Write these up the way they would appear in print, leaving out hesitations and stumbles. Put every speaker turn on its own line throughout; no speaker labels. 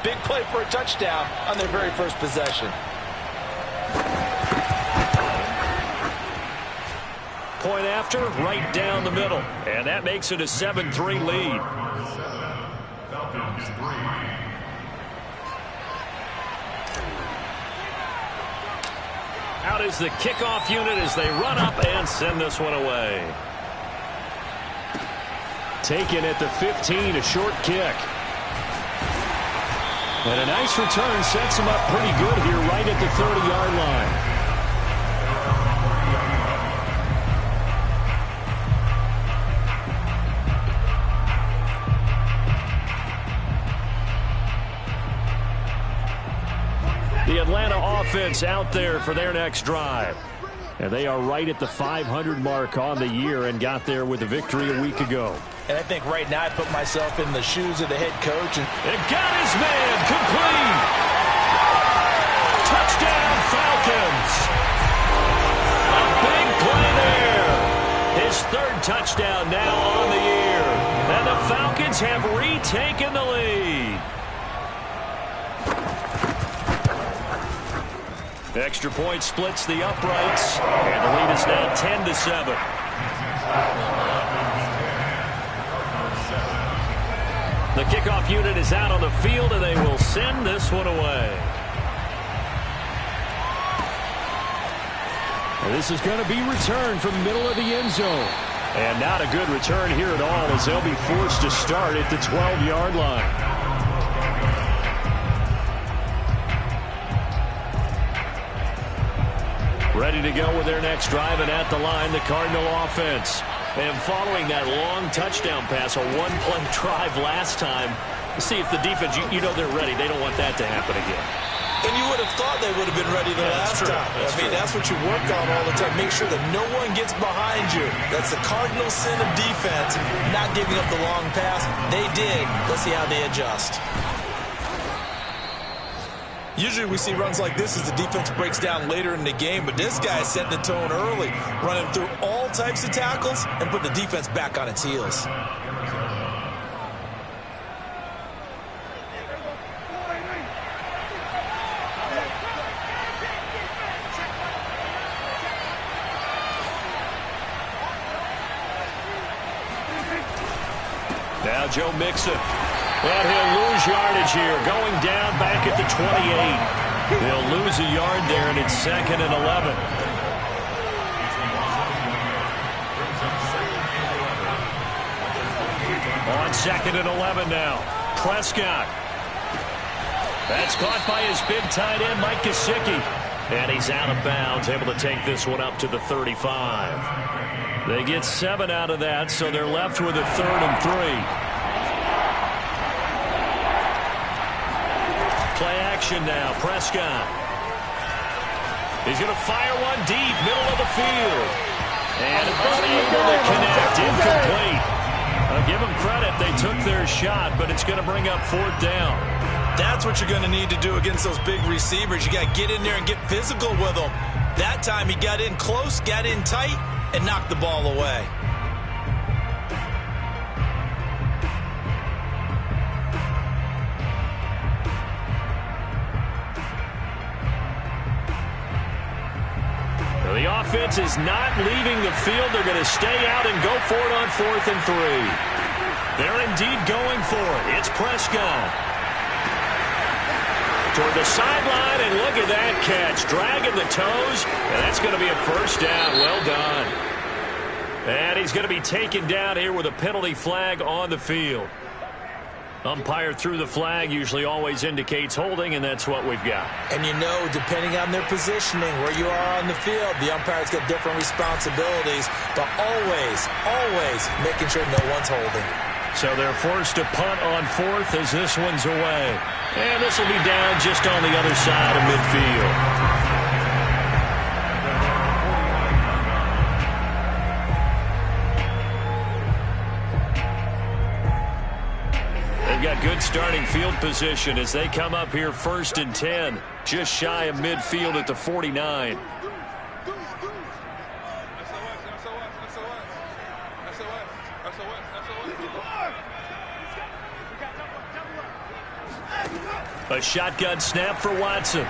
Big play for a touchdown on their very first possession.
Point after, right down the middle. And that makes it a 7-3 lead. Out is the kickoff unit as they run up and send this one away. Taken at the 15, a short kick. And a nice return sets him up pretty good here right at the 30-yard line. The Atlanta offense out there for their next drive. And they are right at the 500 mark on the year and got there with a victory a week ago.
And I think right now I put myself in the shoes of the head coach. And
got his man complete. Touchdown Falcons. A big play there. His third touchdown now on the year. And the Falcons have retaken the lead. Extra point splits the uprights, and the lead is now 10-7. The kickoff unit is out on the field, and they will send this one away. And this is going to be returned from the middle of the end zone. And not a good return here at all, as they'll be forced to start at the 12-yard line. Ready to go with their next drive, and at the line, the Cardinal offense. And following that long touchdown pass, a one-play drive last time, see if the defense, you know they're ready. They don't want that to happen again.
And you would have thought they would have been ready the last time. That's what you work on all the time. Make sure that no one gets behind you. That's the cardinal sin of defense, not giving up the long pass. They did. Let's see how they adjust. Usually we see runs like this as the defense breaks down later in the game, but this guy is setting the tone early, running through all types of tackles and put the defense back on its heels.
Now Joe Mixon. And he'll lose yardage here, going down back at the 28. They'll lose a yard there, and it's 2nd and 11. On 2nd and 11 now. Prescott. That's caught by his big tight end, Mike Gesicki. And he's out of bounds, able to take this one up to the 35. They get 7 out of that, so they're left with a 3rd and 3. Play action now, Prescott. He's going to fire one deep, middle of the field. And unable to connect, incomplete. I'll give them credit, they took their shot, but it's going to bring up 4th down.
That's what you're going to need to do against those big receivers. You got to get in there and get physical with them. That time he got in close, got in tight, and knocked the ball away.
The offense is not leaving the field. They're going to stay out and go for it on 4th and 3. They're indeed going for it. It's Prescott. Toward the sideline, and look at that catch. Dragging the toes, and that's going to be a 1st down. Well done. And he's going to be taken down here with a penalty flag on the field. Umpire threw the flag, usually always indicates holding, and that's what we've got.
And you know, depending on their positioning, where you are on the field, the umpire's got different responsibilities, but always making sure no one's holding.
So they're forced to punt on 4th as this one's away. And this will be down just on the other side of midfield. Got good starting field position as they come up here 1st and 10, just shy of midfield at the 49. A shotgun snap for Watson.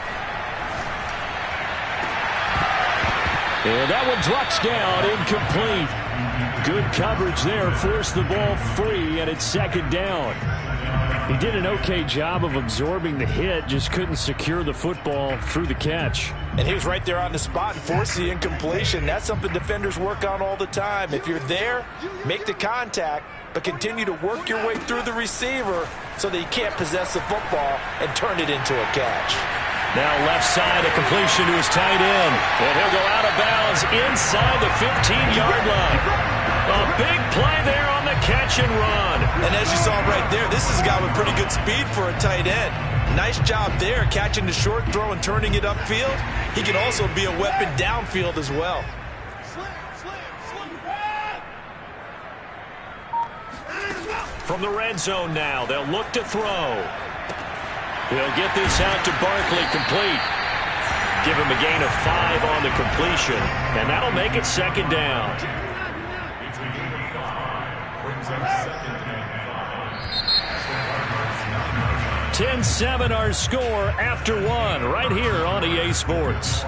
And that one drops down, incomplete. Good coverage there, forced the ball free, and it's second down. He did an okay job of absorbing the hit, just couldn't secure the football through the catch.
And he was right there on the spot and forced the incompletion. That's something defenders work on all the time. If you're there, make the contact, but continue to work your way through the receiver so that you can't possess the football and turn it into a catch.
Now left side, a completion to his tight end. And he'll go out of bounds inside the 15-yard line. A big play there on the catch and run.
And as you saw right there, this is a guy with pretty good speed for a tight end. Nice job there, catching the short throw and turning it upfield. He can also be a weapon downfield as well.
From the red zone now, they'll look to throw. He'll get this out to Barkley, complete. Give him a gain of 5 on the completion, and that'll make it second down. 10-7 our score after 1 right here on EA Sports.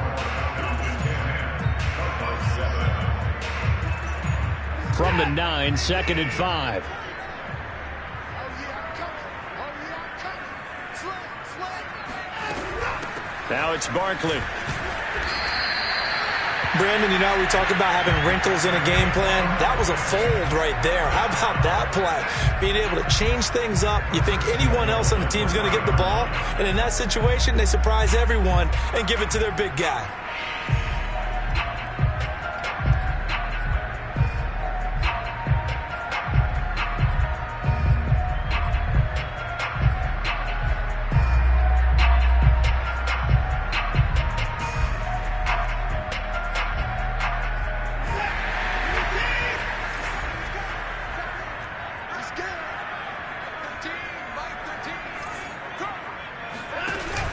From the 9, 2nd and 5. Now it's Barkley.
Brandon, you know, we talk about having wrinkles in a game plan. That was a fold right there. How about that play? Being able to change things up. You think anyone else on the team's going to get the ball, and in that situation, they surprise everyone and give it to their big guy.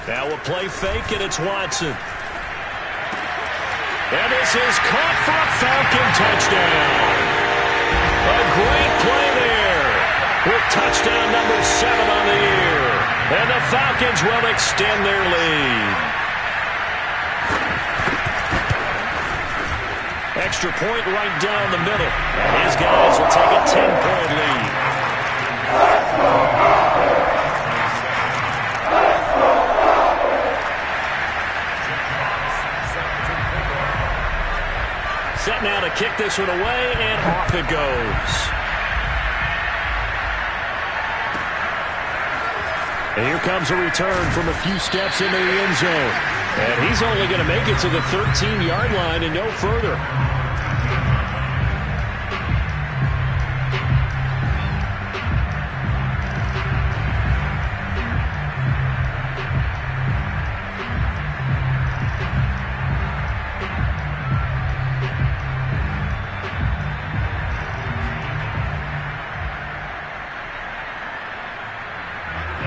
Now a play fake, and it's Watson. And this is caught for a Falcon touchdown. A great play there with touchdown number 7 on the year. And the Falcons will extend their lead. Extra point right down the middle. And these guys will take a 10-point lead. Set now to kick this one away, and off it goes. And here comes a return from a few steps into the end zone. And he's only going to make it to the 13-yard line and no further.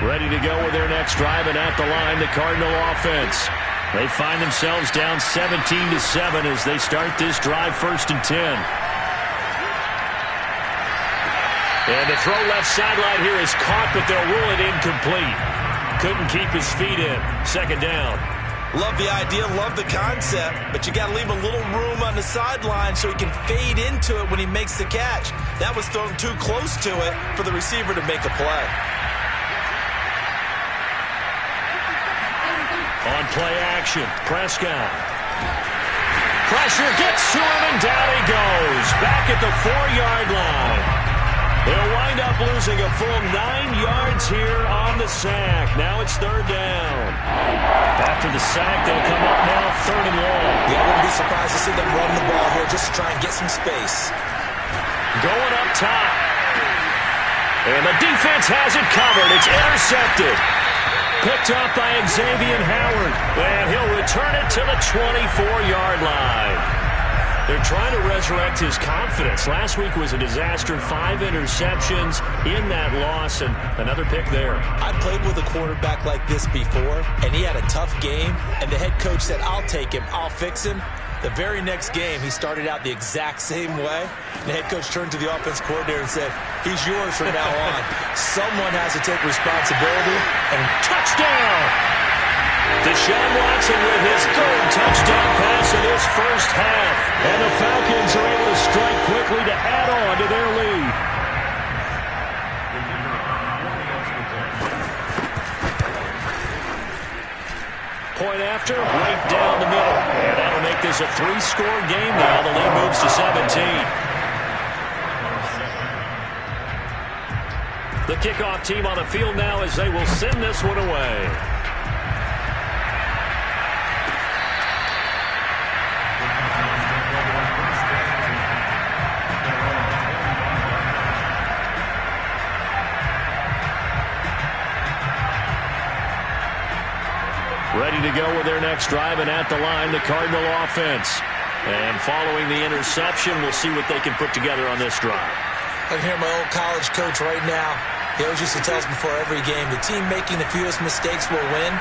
Ready to go with their next drive, and at the line, the Cardinal offense. They find themselves down 17-7 as they start this drive, 1st and 10. And the throw left sideline here is caught, but they'll rule it incomplete. Couldn't keep his feet in. 2nd down.
Love the idea, love the concept, but you got to leave a little room on the sideline so he can fade into it when he makes the catch. That was thrown too close to it for the receiver to make a play.
On play action, Prescott. Pressure gets to him, and down he goes. Back at the 4-yard line. They'll wind up losing a full 9 yards here on the sack. Now it's 3rd down. After the sack, they'll come up now 3rd and long.
Yeah, I wouldn't be surprised to see them run the ball here just to try and get some space.
Going up top. And the defense has it covered. It's intercepted. Picked up by Xavier Howard. And he'll return it to the 24-yard line. They're trying to resurrect his confidence. Last week was a disaster. 5 interceptions in that loss, and another pick there.
I played with a quarterback like this before, and he had a tough game, and the head coach said, I'll take him, I'll fix him. The very next game, he started out the exact same way. The head coach turned to the offense coordinator and said, he's yours from now on. Someone has to take responsibility. And
touchdown! Deshaun Watson with his third touchdown pass in his first half. And the Falcons are able to strike quickly to add on to their lead. Point after, right down the middle. And that'll make this a 3-score game now. The lead moves to 17. The kickoff team on the field now as they will send this one away. Ready to go with their next drive, and at the line, the Cardinal offense. And following the interception, we'll see what they can put together on this drive.
I can hear my old college coach right now. He always used to tell us before every game, the team making the fewest mistakes will win.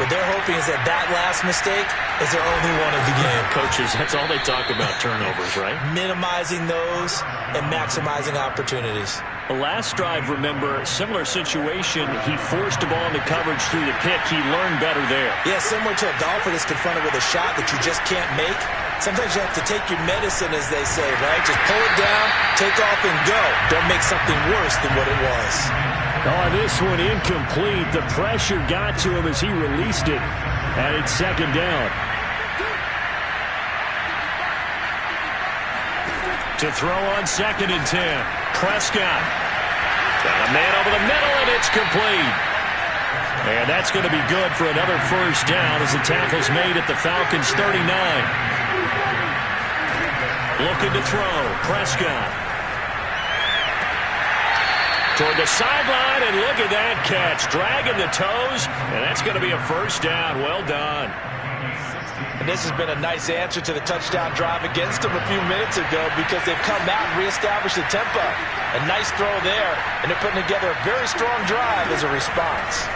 What they're hoping is that that last mistake is their only one of the game.
Coaches, that's all they talk about, turnovers, right?
Minimizing those and maximizing opportunities.
The last drive, remember, similar situation. He forced a ball into coverage through the pick. He learned better there.
Yeah, similar to a golfer that's confronted with a shot that you just can't make. Sometimes you have to take your medicine, as they say, right? Just pull it down, take off, and go. Don't make something worse than what it was.
Oh, this one incomplete. The pressure got to him as he released it. And it's second down. To throw on 2nd and 10. Prescott. Got a man over the middle, and it's complete. And that's going to be good for another first down as the tackle's made at the Falcons' 39. Looking to throw. Prescott. Toward the sideline, and look at that catch. Dragging the toes, and that's going to be a first down. Well done.
And this has been a nice answer to the touchdown drive against them a few minutes ago because they've come out and reestablished the tempo. A nice throw there, and they're putting together a very strong drive as a response.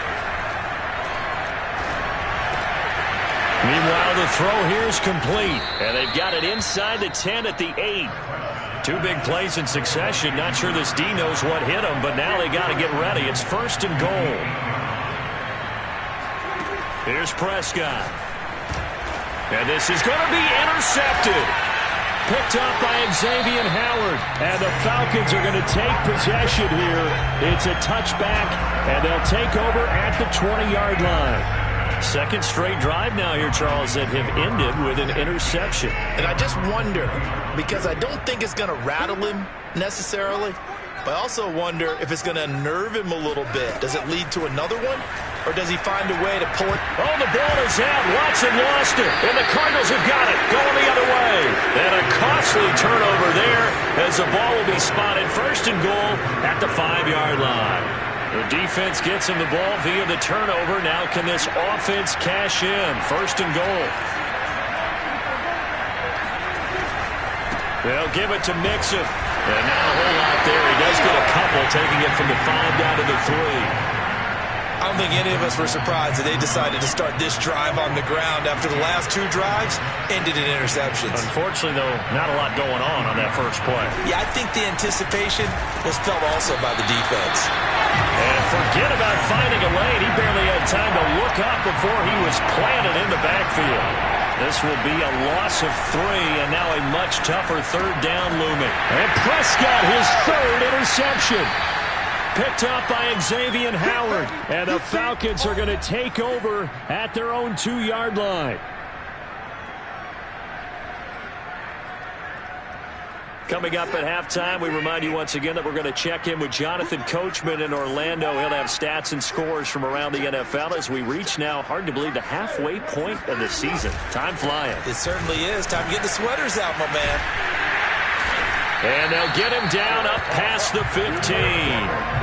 Meanwhile, the throw here is complete, and they've got it inside the 10 at the 8. 2 big plays in succession. Not sure this D knows what hit him, but now they got to get ready. It's 1st and goal. Here's Prescott. And this is going to be intercepted. Picked up by Xavier Howard. And the Falcons are going to take possession here. It's a touchback, and they'll take over at the 20-yard line. Second straight drive now here, Charles, that have ended with an interception.
And I just wonder, because I don't think it's going to rattle him necessarily, but I also wonder if it's going to unnerve him a little bit. Does it lead to another one? Or does he find a way to pull it?
Oh, the ball is out. Watson lost it. And the Cardinals have got it. Going the other way. And a costly turnover there as the ball will be spotted 1st and goal at the 5-yard line. The defense gets him the ball via the turnover. Now can this offense cash in? 1st and goal. They'll give it to Mixon. And not a whole lot there. He does get a couple, taking it from the 5 down to the 3.
I don't think any of us were surprised that they decided to start this drive on the ground after the last 2 drives ended in interceptions.
Unfortunately, though, not a lot going on that first play.
Yeah, I think the anticipation was felt also by the defense.
And forget about finding a lane. He barely had time to look up before he was planted in the backfield. This will be a loss of 3, and now a much tougher 3rd down looming. And Prescott, his 3rd interception. Picked up by Xavier Howard. And the Falcons are going to take over at their own 2-yard line. Coming up at halftime, we remind you once again that we're going to check in with Jonathan Coachman in Orlando. He'll have stats and scores from around the NFL as we reach now, hard to believe, the halfway point of the season. Time flying.
It certainly is. Time to get the sweaters out, my man.
And they'll get him down up past the 15.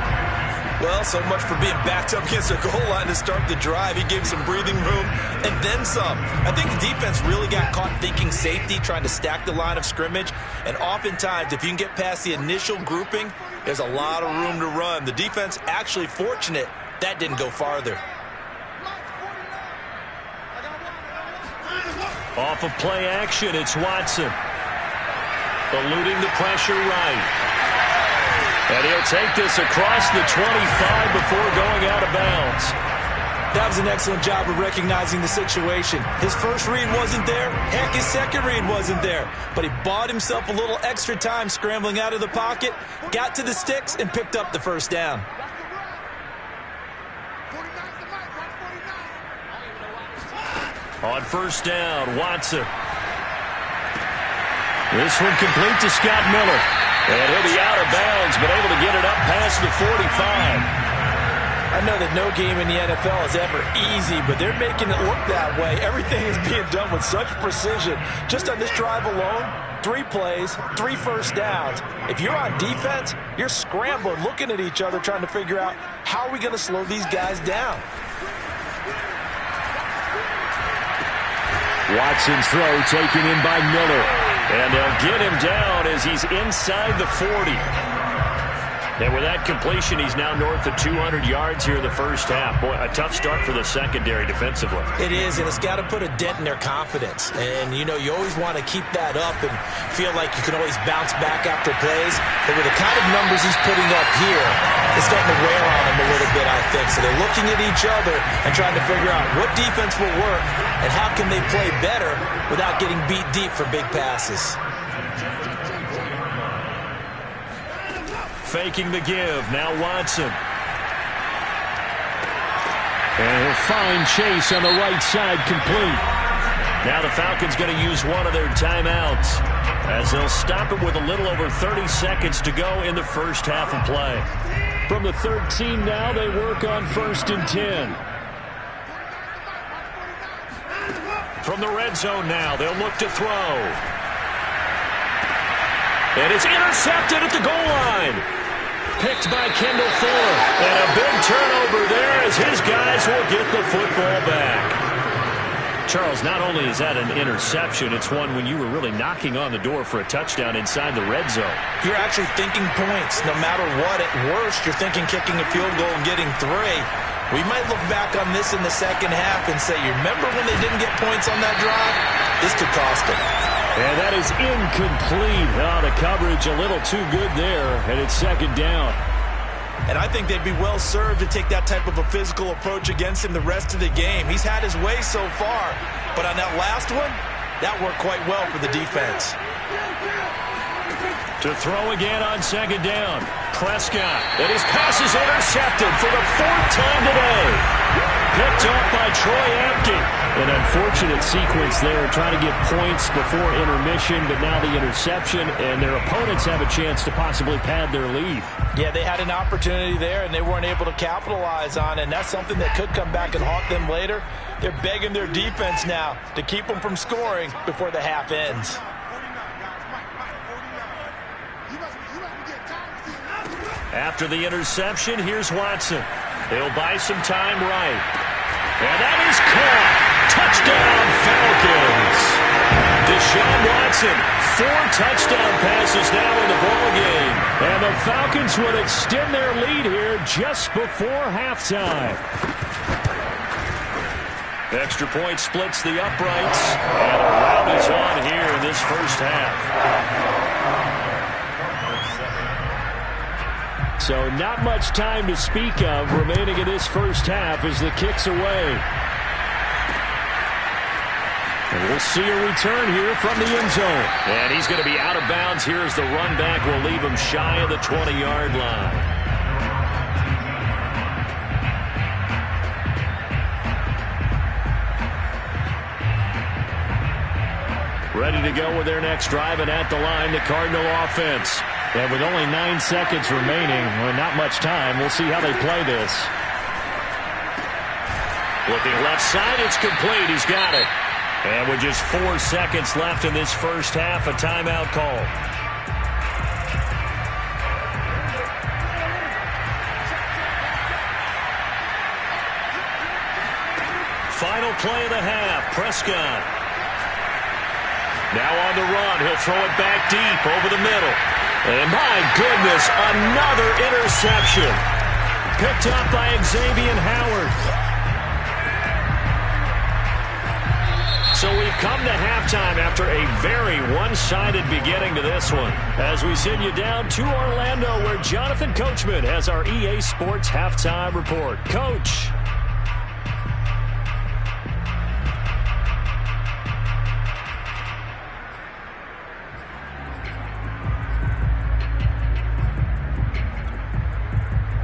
Well, so much for being backed up against their goal line to start the drive. He gave some breathing room and then some. I think the defense really got caught thinking safety, trying to stack the line of scrimmage. And oftentimes, if you can get past the initial grouping, there's a lot of room to run. The defense actually fortunate that didn't go farther.
Off of play action, it's Watson. Eluding the pressure right. And he'll take this across the 25 before going out of bounds.
That was an excellent job of recognizing the situation. His first read wasn't there. Heck, his second read wasn't there. But he bought himself a little extra time scrambling out of the pocket, got to the sticks, and picked up the first down.
On first down, Watson. This one complete to Scott Miller. And he'll be out of bounds, but able to get it up past the 45.
I know that no game in the NFL is ever easy, but they're making it look that way. Everything is being done with such precision. Just on this drive alone, 3 plays, 3 first downs. If you're on defense, you're scrambling, looking at each other, trying to figure out how are we going to slow these guys down.
Watson's throw taken in by Miller. And they'll get him down as he's inside the 40. And with that completion, he's now north of 200 yards here in the first half. Boy, a tough start for the secondary defensively.
It is, and it's got to put a dent in their confidence. And, you know, you always want to keep that up and feel like you can always bounce back after plays. But with the kind of numbers he's putting up here, it's starting to wear on him a little bit, I think. So they're looking at each other and trying to figure out what defense will work and how can they play better without getting beat deep for big passes.
Faking the give. Now Watson. And he'll find Chase on the right side complete. Now the Falcons going to use one of their timeouts as they'll stop it with a little over 30 seconds to go in the first half of play. From the 13 now, they work on 1st and 10. From the red zone now, they'll look to throw. And it's intercepted at the goal line. Picked by Kendall Fuller. And a big turnover there as his guys will get the football back. Charles, not only is that an interception, it's one when you were really knocking on the door for a touchdown inside the red zone.
You're actually thinking points. No matter what, at worst, you're thinking kicking a field goal and getting 3. We might look back on this in the second half and say, you remember when they didn't get points on that drive? This could cost them.
And that is incomplete. Oh, the coverage a little too good there, and it's 2nd down.
And I think they'd be well served to take that type of a physical approach against him the rest of the game. He's had his way so far, but on that last one, that worked quite well for the defense.
To throw again on 2nd down. Prescott. And his pass is intercepted for the 4th time today. Picked off by Troy Apke. An unfortunate sequence there, trying to get points before intermission, but now the interception, and their opponents have a chance to possibly pad their lead.
Yeah, they had an opportunity there, and they weren't able to capitalize on it, and that's something that could come back and haunt them later. They're begging their defense now to keep them from scoring before the half ends.
After the interception, here's Watson. He'll buy some time right. And that is caught. Touchdown, Falcons. Deshaun Watson, 4 touchdown passes now in the ballgame. And the Falcons would extend their lead here just before halftime. Extra point splits the uprights. And a rout is on here in this first half. So not much time to speak of remaining in this first half as the kick's away. And we'll see a return here from the end zone. And he's going to be out of bounds here as the run back will leave him shy of the 20-yard line. Ready to go with their next drive, and at the line, the Cardinal offense. And with only 9 seconds remaining, well, not much time, we'll see how they play this. Looking left side, it's complete. He's got it. And with just 4 seconds left in this first half, a timeout call. Final play of the half, Prescott. Now on the run, he'll throw it back deep over the middle. And my goodness, another interception. Picked up by Xavier Howard. So we've come to halftime after a very one-sided beginning to this one. As we send you down to Orlando, where Jonathan Coachman has our EA Sports Halftime Report. Coach.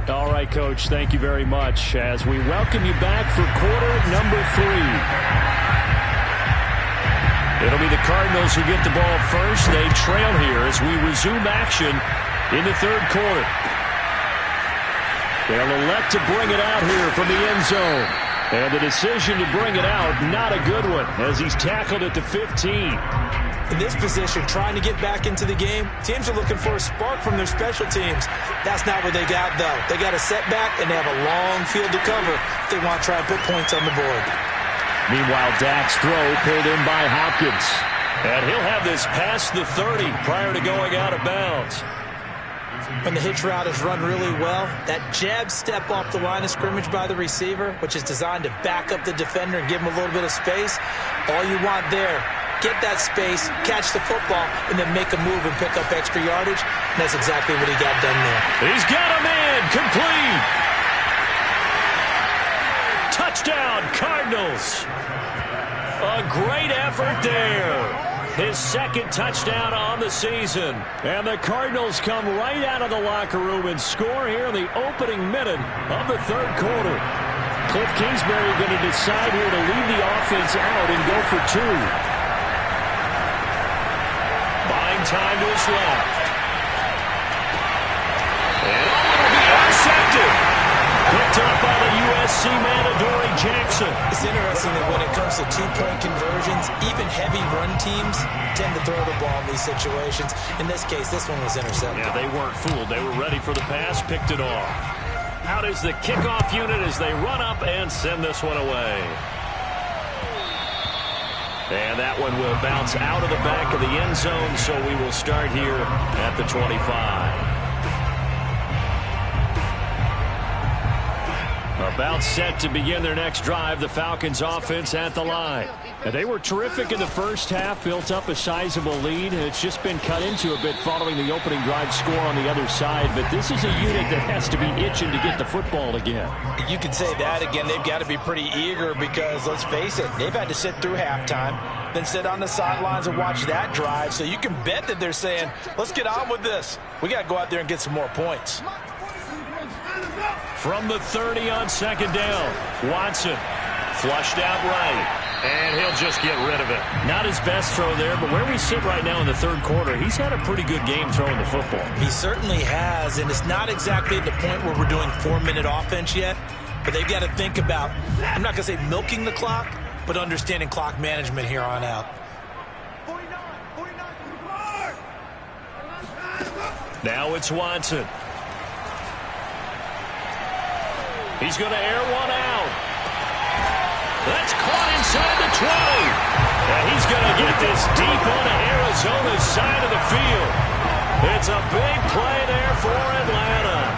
All right, Coach, thank you very much as we welcome you back for quarter number 3. It'll be the Cardinals who get the ball first. They trail here as we resume action in the third quarter. They'll elect to bring it out here from the end zone. And the decision to bring it out, not a good one, as he's tackled at the 15.
In this position, trying to get back into the game, teams are looking for a spark from their special teams. That's not what they got, though. They got a setback, and they have a long field to cover if they want to try and put points on the board.
Meanwhile, Dak's throw pulled in by Hopkins. And he'll have this past the 30 prior to going out of bounds.
When the hitch route is run really well, that jab step off the line of scrimmage by the receiver, which is designed to back up the defender and give him a little bit of space, all you want there, get that space, catch the football, and then make a move and pick up extra yardage. And that's exactly what he got done there.
He's got him in. Complete. Touchdown, Cardinals. A great effort there. His second touchdown on the season. And the Cardinals come right out of the locker room and score here in the opening minute of the third quarter. Cliff Kingsbury going to decide here to leave the offense out and go for 2. Buying time to his left. And it'll be intercepted. Picked up by the USC man, Adoree Jackson.
It's interesting that when it comes to two-point conversions, even heavy run teams tend to throw the ball in these situations. In this case, this one was intercepted.
Yeah, they weren't fooled. They were ready for the pass, picked it off. Out is the kickoff unit as they run up and send this one away. And that one will bounce out of the back of the end zone, so we will start here at the 25. About set to begin their next drive, the Falcons offense at the line. And they were terrific in the first half, built up a sizable lead. It's just been cut into a bit following the opening drive score on the other side. But this is a unit that has to be itching to get the football again.
You could say that again. They've got to be pretty eager because, let's face it, they've had to sit through halftime, then sit on the sidelines and watch that drive. So you can bet that they're saying, let's get on with this. We got to go out there and get some more points.
From the 30 on second down, Watson flushed out right, and he'll just get rid of it. Not his best throw there, but where we sit right now in the third quarter, he's had a pretty good game throwing the football.
He certainly has, and it's not exactly at the point where we're doing 4-minute offense yet, but they've got to think about, I'm not going to say milking the clock, but understanding clock management here on out.
Now it's Watson. He's going to air one out. That's caught inside the 20. And he's going to get this deep onto Arizona's side of the field. It's a big play there for Atlanta.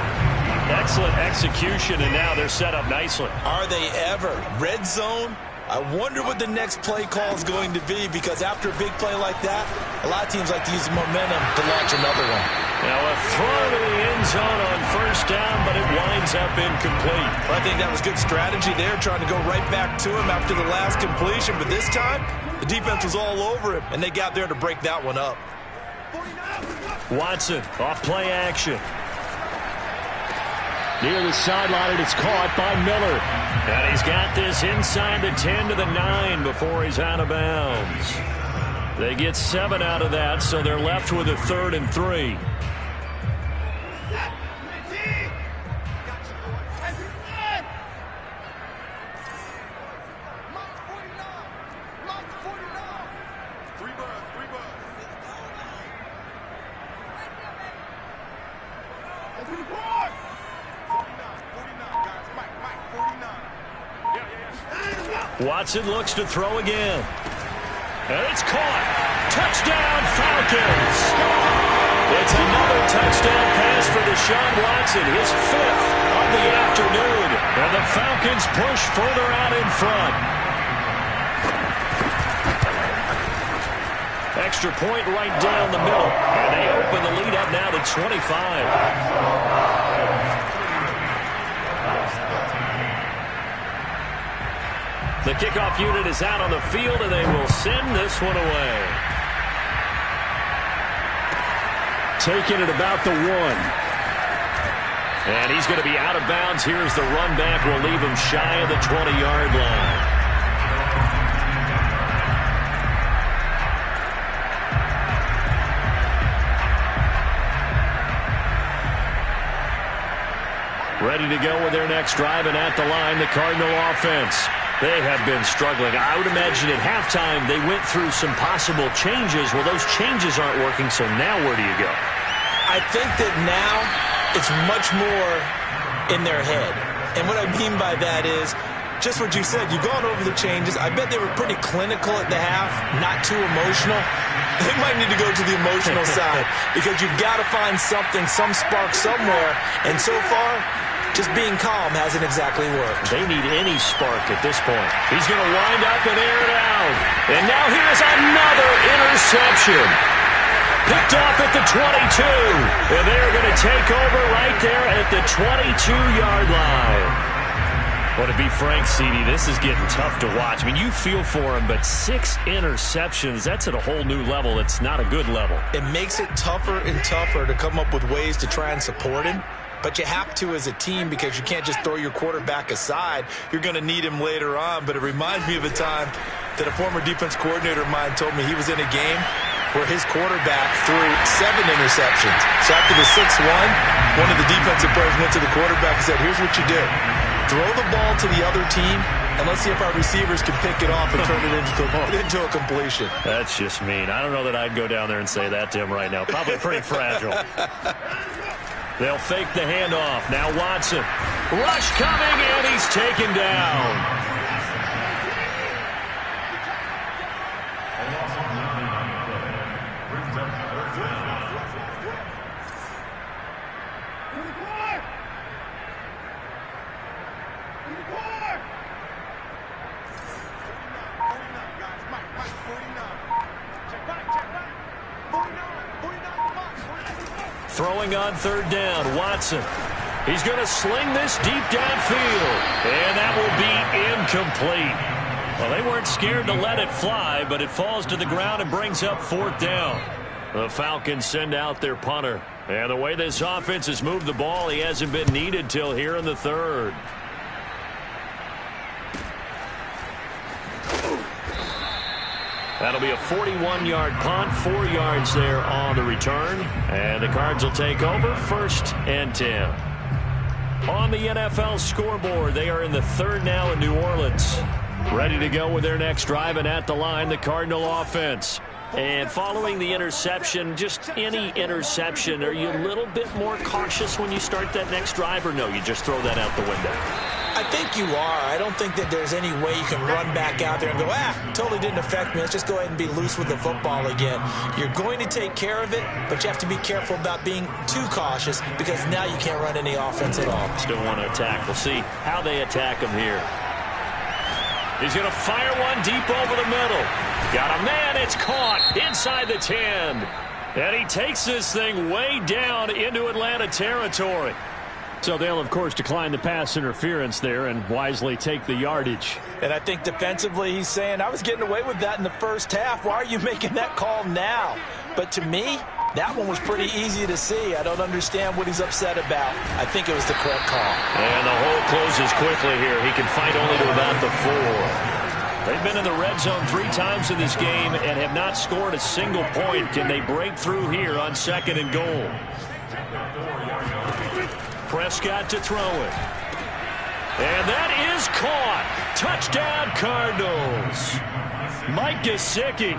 Excellent execution, and now they're set up nicely.
Are they ever? Red zone? I wonder what the next play call is going to be, because after a big play like that, a lot of teams like to use the momentum to launch another one.
Now a throw to the end zone on first down, but it winds up incomplete.
Well, I think that was good strategy there, trying to go right back to him after the last completion. But this time, the defense was all over him, and they got there to break that one up.
Watson off play action. Near the sideline, and it's caught by Miller. And he's got this inside the 10 to the 9 before he's out of bounds. They get 7 out of that, so they're left with a 3rd and 3. Watson looks to throw again. And it's caught. Touchdown, Falcons. It's another touchdown pass for Deshaun Watson, his 5th of the afternoon. And the Falcons push further out in front. extra point right down the middle. And they open the lead up now to 25. The kickoff unit is out on the field, and they will send this one away. Taking it about the 1. And he's going to be out of bounds. Here's the run back. Will leave him shy of the 20-yard line. Ready to go with their next drive, and at the line, the Cardinal offense. They have been struggling. I would imagine at halftime they went through some possible changes. Well, those changes aren't working, so now where do you go?
I think that now it's much more in their head. And what I mean by that is just what you said. You've gone over the changes. I bet they were pretty clinical at the half, not too emotional. They might need to go to the emotional side because you've got to find something, some spark somewhere. And so far, just being calm hasn't exactly worked.
They need any spark at this point. He's going to wind up and air it out. And now here's another interception. Picked off at the 22. And they're going to take over right there at the 22-yard line. Well, to be frank, CD, this is getting tough to watch. I mean, you feel for him, but 6 interceptions, that's at a whole new level. It's not a good level.
It makes it tougher and tougher to come up with ways to try and support him. But you have to as a team because you can't just throw your quarterback aside. You're going to need him later on. But it reminds me of a time that a former defense coordinator of mine told me he was in a game where his quarterback threw 7 interceptions. So after the 6th one of the defensive players went to the quarterback and said, here's what you do. Throw the ball to the other team, and let's see if our receivers can pick it off and turn it into a completion.
That's just mean. I don't know that I'd go down there and say that to him right now. Probably pretty fragile. They'll fake the handoff. Now Watson. Rush coming, and he's taken down. Throwing on 3rd down, Watson. He's going to sling this deep downfield, and that will be incomplete. Well, they weren't scared to let it fly, but it falls to the ground and brings up 4th down. The Falcons send out their punter. And the way this offense has moved the ball, he hasn't been needed till here in the 3rd. That'll be a 41-yard punt, 4 yards there on the return. And the Cards will take over 1st and 10. On the NFL scoreboard, they are in the 3rd now in New Orleans. Ready to go with their next drive, and at the line, the Cardinal offense. And following the interception, just any interception, are you a little bit more cautious when you start that next drive, or no, you just throw that out the window?
I think you are. I don't think that there's any way you can run back out there and go, totally didn't affect me. Let's just go ahead and be loose with the football again. You're going to take care of it, but you have to be careful about being too cautious because now you can't run any offense at all.
Still want to attack. We'll see how they attack him here. He's going to fire one deep over the middle. Got a man. It's caught inside the 10. And he takes this thing way down into Atlanta territory. So they'll, of course, decline the pass interference there and wisely take the yardage.
And I think defensively he's saying, I was getting away with that in the first half. Why are you making that call now? But to me, that one was pretty easy to see. I don't understand what he's upset about. I think it was the correct call.
And the hole closes quickly here. He can fight only to about the 4. They've been in the red zone 3 times in this game and have not scored a single point. Can they break through here on 2nd and goal? Prescott to throw it. And that is caught. Touchdown, Cardinals. Mike Gesicki,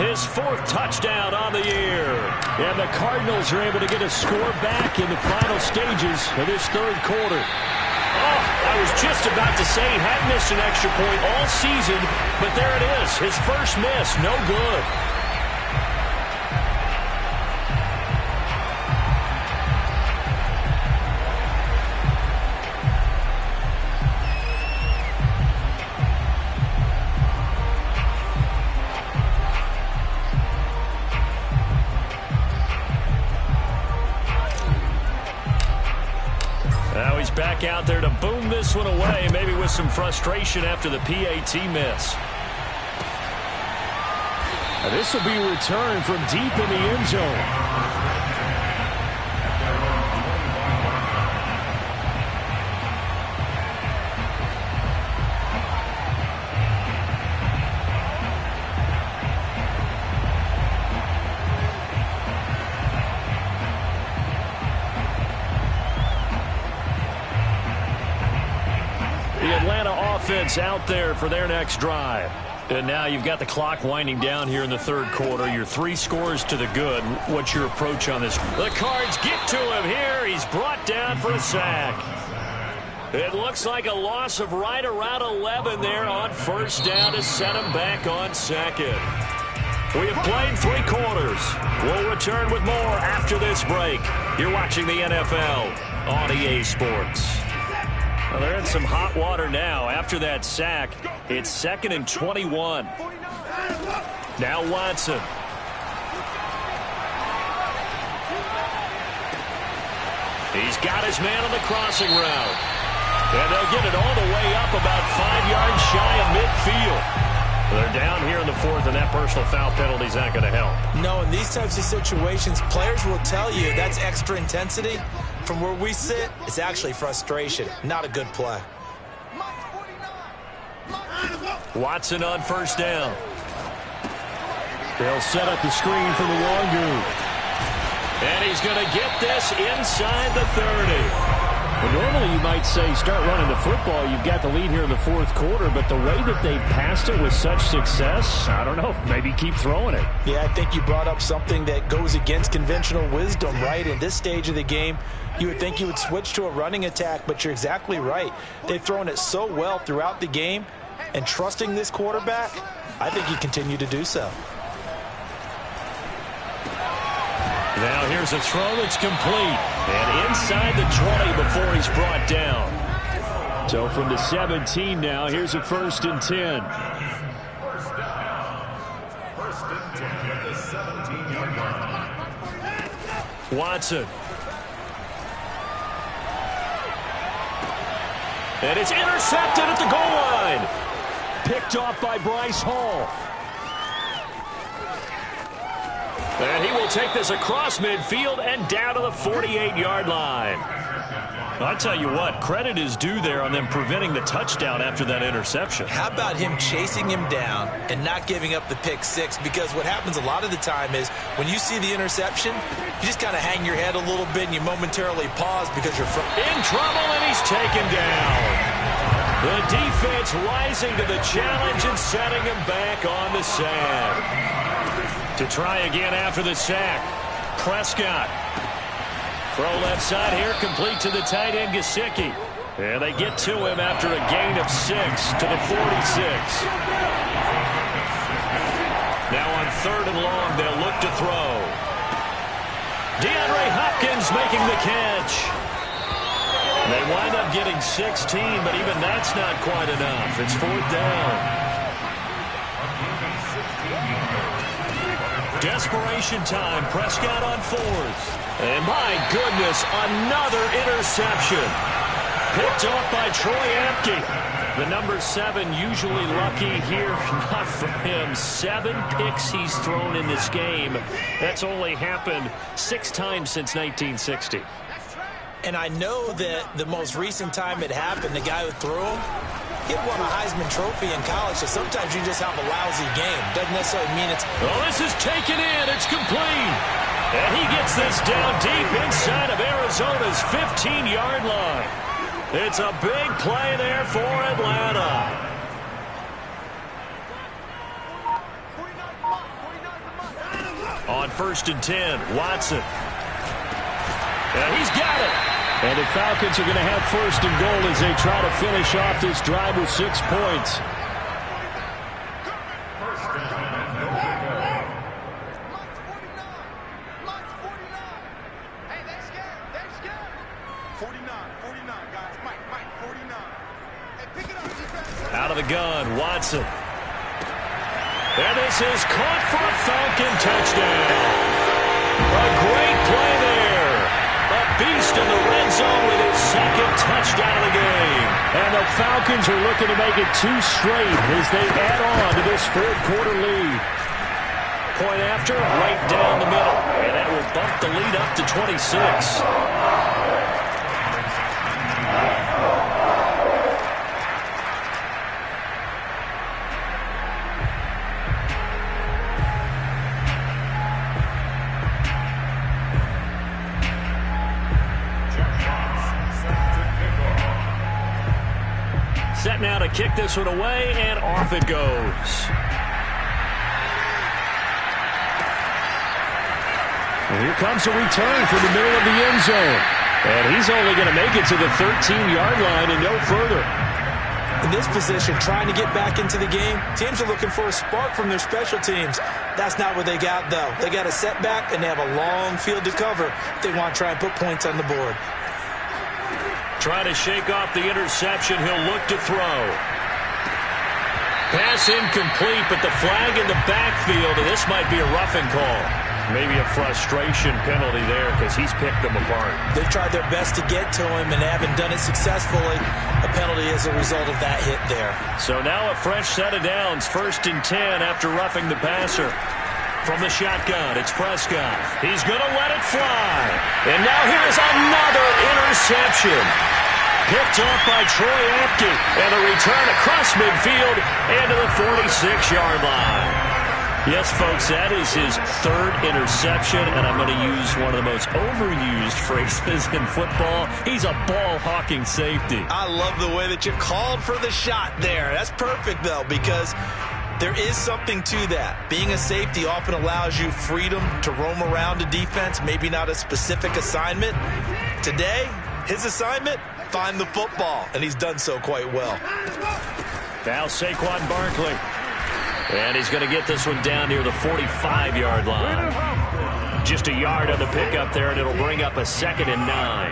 his 4th touchdown on the year. And the Cardinals are able to get a score back in the final stages of this 3rd quarter. Oh, I was just about to say he hadn't missed an extra point all season, but there it is. His first miss, no good. one away, maybe with some frustration after the PAT miss.
This will be a return from deep in the end zone.
The Atlanta offense out there for their next drive. And now you've got the clock winding down here in the third quarter. You're 3 scores to the good. What's your approach on this? The Cards get to him here. He's brought down for a sack. It looks like a loss of right around 11 there on first down to set him back on second. We have played 3 quarters. We'll return with more after this break. You're watching the NFL on EA Sports. Well, they're in some hot water now. After that sack, it's 2nd and 21. Now Watson. He's got his man on the crossing route. And they'll get it all the way up about 5 yards shy of midfield. They're down here in the 4th, and that personal foul penalty is not going to help.
No, in these types of situations, players will tell you that's extra intensity. From where we sit, it's actually frustration. Not a good play.
Watson on first down.
They'll set up the screen for the Longu.
And he's going to get this inside the 30.
Well, normally you might say start running the football. You've got the lead here in the 4th quarter, but the way that they've passed it with such success, I don't know, maybe keep throwing it.
Yeah, I think you brought up something that goes against conventional wisdom, right? In this stage of the game, you would think you would switch to a running attack, but you're exactly right. They've thrown it so well throughout the game, and trusting this quarterback, I think you continue to do so.
Now here's a throw that's complete. And inside the 20 before he's brought down.
So from the 17 now, here's a 1st and 10.
Watson. And it's intercepted at the goal line.
Picked off by Bryce Hall.
And he will take this across midfield and down to the 48-yard line. I'll tell you what, credit is due there on them preventing the touchdown after that interception.
How about him chasing him down and not giving up the pick 6? Because what happens a lot of the time is when you see the interception, you just kind of hang your head a little bit and you momentarily pause because you're
in trouble, and he's taken down. The defense rising to the challenge and setting him back on the sand. To try again after the sack, Prescott. Throw left side here, complete to the tight end, Gesicki. And they get to him after a gain of 6 to the 46. Now on 3rd and long, they'll look to throw. DeAndre Hopkins making the catch. They wind up getting 16, but even that's not quite enough. It's 4th down. Desperation time. Prescott on 4th. And my goodness, another interception. Picked off by Troy Apke. The number 7 usually lucky here. Not for him. 7 picks he's thrown in this game. That's only happened 6 times since 1960.
And I know that the most recent time it happened, the guy who threw him, he won a Heisman Trophy in college, so sometimes you just have a lousy game. Doesn't necessarily mean it's...
Oh, this is taken in. It's complete. And he gets this down deep inside of Arizona's 15-yard line. It's a big play there for Atlanta. On 1st and 10, Watson. And he's got it.
And the Falcons are going to have 1st and goal as they try to finish off this drive with 6 points.
Out of the gun, Watson. And this is caught for a Falcon touchdown. A great play there. A beast in the red zone with his second touchdown of the game.
And the Falcons are looking to make it 2 straight as they add on to this fourth quarter lead.
Point after, right down the middle. And that will bump the lead up to 26. Set now to kick this one away, and off it goes.
And here comes a return from the middle of the end zone. And he's only going to make it to the 13-yard line and no further.
In this position, trying to get back into the game, teams are looking for a spark from their special teams. That's not what they got, though. They got a setback, and they have a long field to cover if they want to try and put points on the board.
Trying to shake off the interception. He'll look to throw. Pass incomplete, but the flag in the backfield, and this might be a roughing call. Maybe a frustration penalty there because he's picked them apart.
They've tried their best to get to him and haven't done it successfully. A penalty is a result of that hit there.
So now a fresh set of downs. 1st and 10 after roughing the passer. From the shotgun, it's Prescott. He's going to let it fly. And now here's another interception. Picked off by Troy Apke. And a return across midfield and to the 46-yard line. Yes, folks, that is his 3rd interception, and I'm going to use one of the most overused phrases in football. He's a ball-hawking safety.
I love the way that you called for the shot there. That's perfect, though, because there is something to that. Being a safety often allows you freedom to roam around a defense, maybe not a specific assignment. Today, his assignment, find the football, and he's done so quite well.
Now Saquon Barkley. And he's going to get this one down near the 45-yard line. Just a yard on the pickup there, and it'll bring up a 2nd and 9.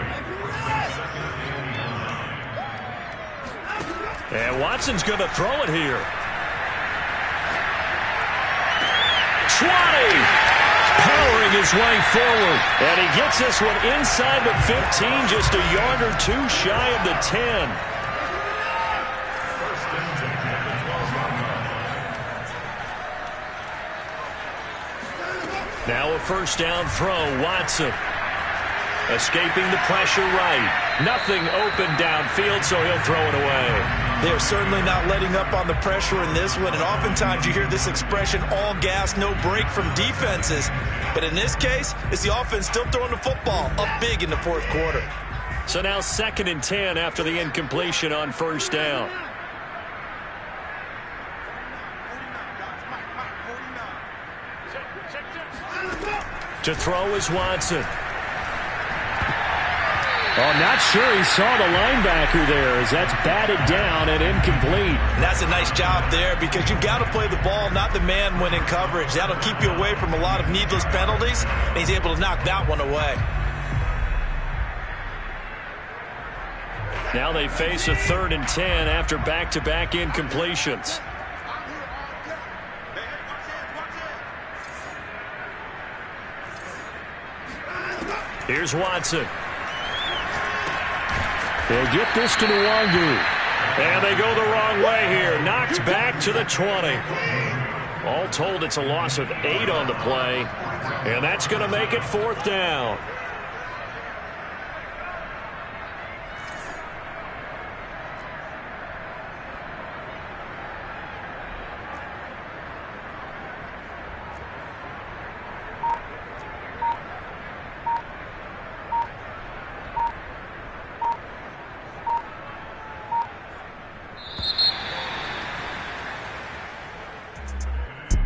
And Watson's going to throw it here. 20! Powering his way forward. And he gets this one inside the 15, just a yard or 2 shy of the 10. Now a 1st down throw, Watson. Escaping the pressure right. Nothing open downfield, so he'll throw it away.
They're certainly not letting up on the pressure in this one, and oftentimes you hear this expression, all gas, no break from defenses. But in this case, it's the offense still throwing the football up big in the 4th quarter.
So now 2nd and 10 after the incompletion on 1st down. To throw is Watson.
Oh, not sure he saw the linebacker there as that's batted down and incomplete.
And that's a nice job there because you've got to play the ball, not the man when in coverage. That'll keep you away from a lot of needless penalties, and he's able to knock that one away.
Now they face a 3rd and 10 after back-to-back incompletions. Here's Watson.
They'll get this to Nwangu.
And they go the wrong way here. Knocked back to the 20. All told, it's a loss of 8 on the play. And that's going to make it 4th down.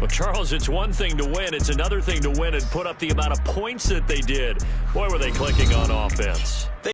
Well, Charles, it's one thing to win. It's another thing to win and put up the amount of points that they did. Boy, were they clicking on offense.